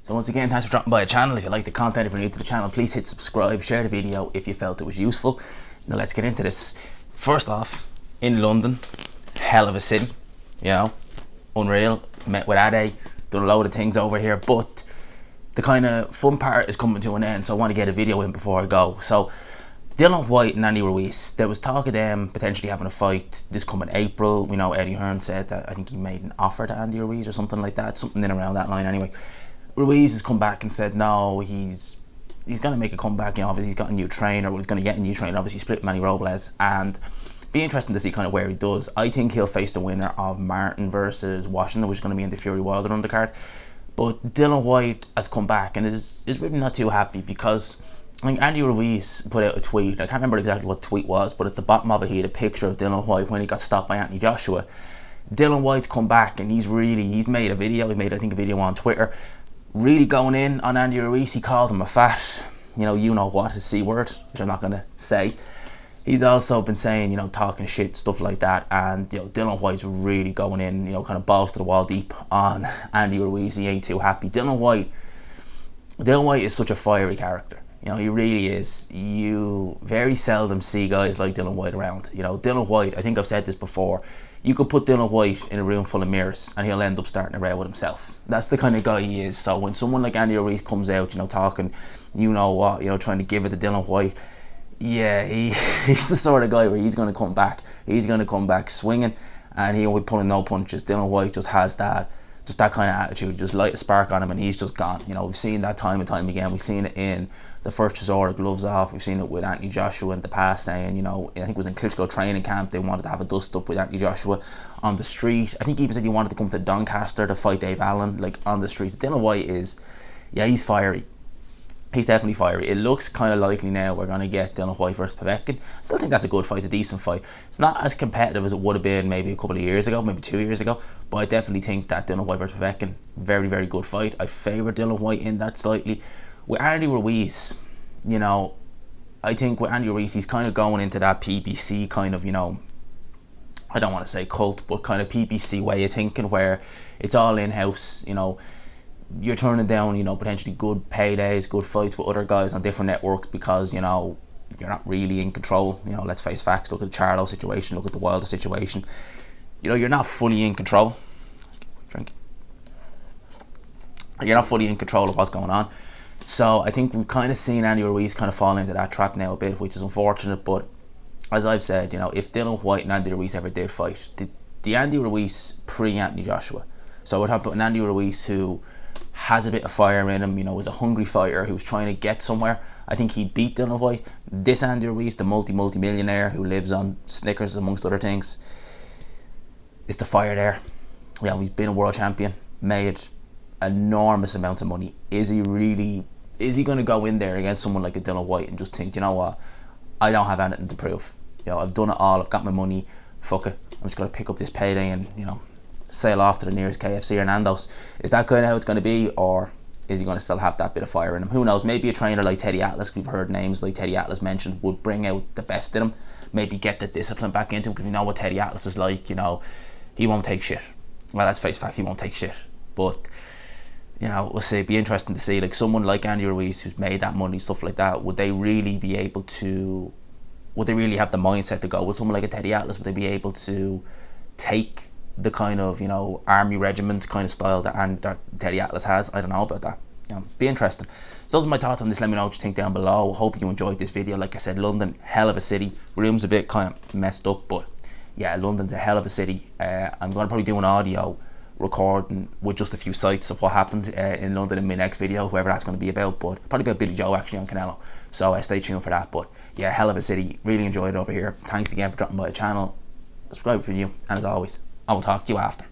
So once again, thanks for dropping by the channel. If you like the content, if you're new to the channel, please hit subscribe, share the video if you felt it was useful. Now let's get into this. First off, in London, hell of a city, you know, unreal. Met with Ade, done a load of things over here, but the kind of fun part is coming to an end, so I want to get a video in before I go. So Dillian, Whyte and Andy Ruiz, there was talk of them potentially having a fight this coming April. We know Eddie Hearn said that I think he made an offer to Andy Ruiz or something like that, something in around that line anyway. Ruiz has come back and said no, he's going to make a comeback. You know, obviously he's got a new trainer, well, he's going to get a new trainer. Obviously split Manny Robles, and be interesting to see kind of where he does. I think he'll face the winner of Martin versus Washington, which is going to be in the Fury Wilder undercard. But Dillian Whyte has come back and is really not too happy, because I think Andy Ruiz put out a tweet. I can't remember exactly what the tweet was, but at the bottom of it he had a picture of Dillian Whyte when he got stopped by Anthony Joshua. Dillian Whyte's come back and he's made a video. He made, I think, a video on Twitter, really going in on Andy Ruiz. He called him a fat, you know what, his C word, which I'm not going to say. He's also been saying, you know, talking shit, stuff like that, and, you know, Dillian Whyte's really going in, you know, kind of balls to the wall deep on Andy Ruiz. He ain't too happy. Dillian Whyte is such a fiery character. You know, he really is. You very seldom see guys like Dillian Whyte around. You know, Dillian Whyte, I think I've said this before, you could put Dillian Whyte in a room full of mirrors and he'll end up starting a row with himself. That's the kind of guy he is. So when someone like Andy Ruiz comes out, you know, talking, you know what, you know, trying to give it to Dillian Whyte, yeah, he's the sort of guy where he's going to come back. He's going to come back swinging, and he'll be pulling no punches. Dillian Whyte just has that kind of attitude, just light a spark on him and he's just gone. You know, we've seen that time and time again. We've seen it in the first resort, gloves off. We've seen it with Anthony Joshua in the past, saying, you know, I think it was in Klitschko training camp, they wanted to have a dust up with Anthony Joshua on the street. I think he even said he wanted to come to Doncaster to fight Dave Allen, like, on the street. Dillian Whyte is, yeah, he's fiery. He's definitely fiery. It looks kind of likely now we're going to get Dillian Whyte versus Povetkin. I still think that's a good fight, a decent fight. It's not as competitive as it would have been maybe a couple of years ago, maybe 2 years ago, but I definitely think that Dillian Whyte versus Povetkin, very, very good fight. I favour Dillian Whyte in that slightly. With Andy Ruiz, you know, I think with Andy Ruiz, he's kind of going into that PBC kind of, you know, I don't want to say cult, but kind of PBC way of thinking, where it's all in-house. You know, you're turning down, you know, potentially good paydays, good fights with other guys on different networks because, you know, you're not really in control. You know, let's face facts. Look at the Charlo situation, look at the Wilder situation. You know, you're not fully in control. You're not fully in control of what's going on. So I think we've kind of seen Andy Ruiz kind of fall into that trap now a bit, which is unfortunate. But as I've said, you know, if Dillian Whyte and Andy Ruiz ever did fight, the Andy Ruiz pre-Anthony Joshua. So we're talking about an Andy Ruiz who has a bit of fire in him, you know, is a hungry fighter who's trying to get somewhere. I think he beat Dillian Whyte. This Andy Ruiz, the multi-millionaire who lives on Snickers amongst other things, is the fire there. You know, he's been a world champion, made enormous amounts of money. Is he going to go in there against someone like a Dillian Whyte and just think, you know what, I don't have anything to prove. You know, I've done it all, I've got my money, fuck it, I'm just going to pick up this payday and, you know, sail off to the nearest KFC or Nando's. Is that kind of how it's going to be, or is he going to still have that bit of fire in him? Who knows? Maybe a trainer like Teddy Atlas, we've heard names like Teddy Atlas mentioned, would bring out the best in him, maybe get the discipline back into him, because you know what Teddy Atlas is like. You know, he won't take shit. Well, let's face facts, he won't take shit. But, you know, we'll see. It'd be interesting to see, like, someone like Andy Ruiz who's made that money, stuff like that, would they really be able to, would they really have the mindset to go with someone like a Teddy Atlas? Would they be able to take the kind of, you know, army regiment kind of style that Teddy Atlas has? I don't know about that. You know, be interesting. So those are my thoughts on this. Let me know what you think down below. Hope you enjoyed this video. Like I said, London, hell of a city. Room's a bit kind of messed up, but yeah, London's a hell of a city. I'm going to probably do an audio recording with just a few sights of what happened in London in my next video, whoever that's going to be about, but probably about Billy Joe actually on Canelo. So stay tuned for that. But yeah, hell of a city. Really enjoyed it over here. Thanks again for dropping by the channel. Subscribe if you're new, and as always, I will talk to you after.